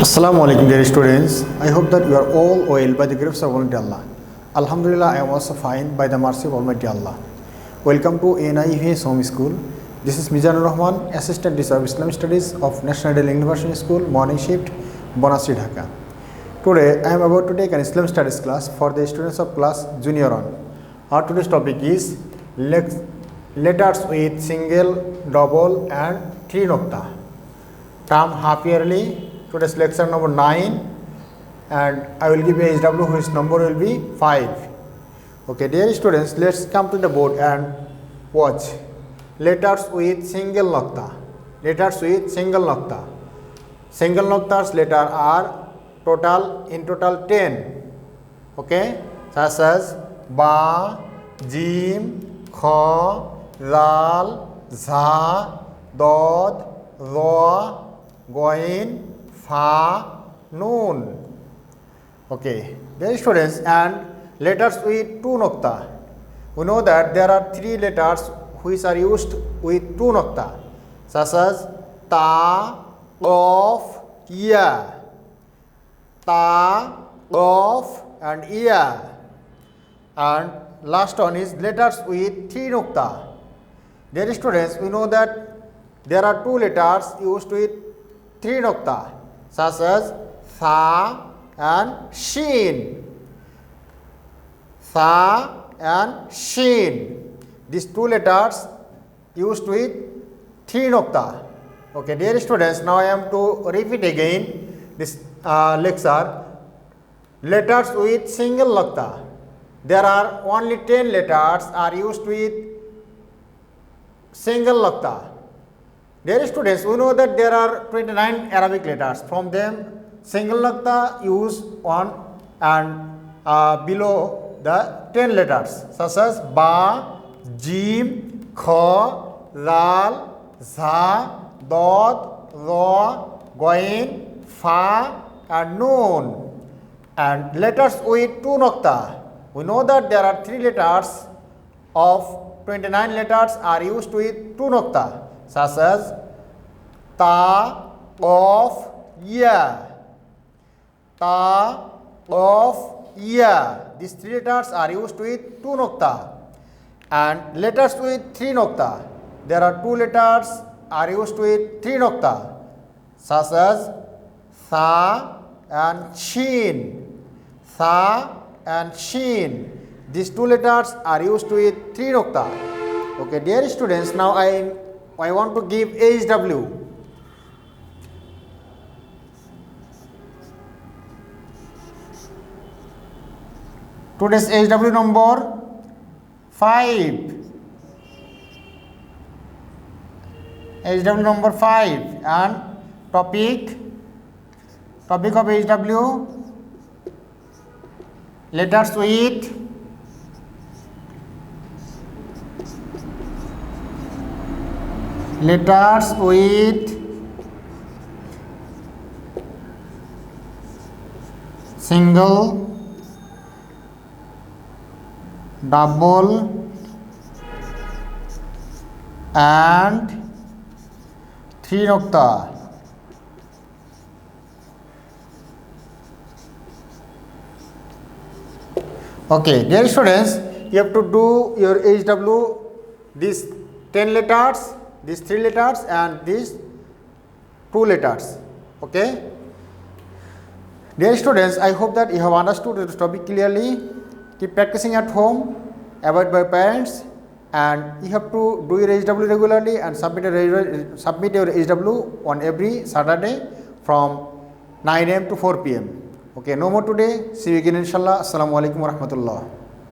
Assalamu alaikum dear students. I hope that you are all well by the grace of Almighty Allah. Alhamdulillah, I am also fine by the mercy of Almighty Allah. Welcome to NIVS Home School. This is Mizanur Rahman, Assistant Teacher of Islamic Studies of National Daily University School, Morning Shift, Bonasri, Dhaka. Today, I am about to take an Islam Studies class for the students of class Junior 1. Our today's topic is letters with single, double and three nukta. Term half yearly. Today's lecture number 9 and I will give a HW whose number will be 5. Okay, dear students, let's come to the board and watch. Letters with single nukta. Letters with single nukta. Single nukta's letter are in total 10. Okay, such as Ba, Jim, Kha, Zal, Za, Dod, Ra, Goin, Fa, Noon. Okay, dear students, and letters with two nukta. We know that there are three letters which are used with two nukta, such as Ta, Qaf, Ya. Ta, Qaf and Ya. And last one is letters with three nukta. Dear students, we know that there are two letters used with three nukta, such as Tha and Shin. Tha and Shin. These two letters used with three nukta. Okay, dear students, now I am to repeat again this lecture. Letters with single nukta. There are only 10 letters are used with single nukta. Dear students, we know that there are 29 Arabic letters. From them, single nukta use on and below the 10 letters, such as Ba, Jim, Kha, Zal, Za, Dod, Ra, Goin, Fa and Noon. And letters with two nukta. We know that there are three letters of 29 letters are used with two nukta, such as Ta, Qaf, Ya. Ta, Qaf, Ya. These three letters are used with two nukta. And letters with three nukta. There are two letters are used with three nukta, such as Tha and Shin. Tha and Shin. These two letters are used with three nukta. Okay, dear students, now I want to give HW. Today's HW number 5. HW number 5 and topic of HW, letters with single, double and three nukta. Okay, dear students, you have to do your HW, these 10 letters, these 3 letters and these 2 letters. Okay. Dear students, I hope that you have understood this topic clearly. Keep practicing at home, avoid by parents, and you have to do your HW regularly and submit your HW on every Saturday from 9 AM to 4 PM. Okay, no more today. See you again inshallah. Assalamu alaikum wa rahmatullah.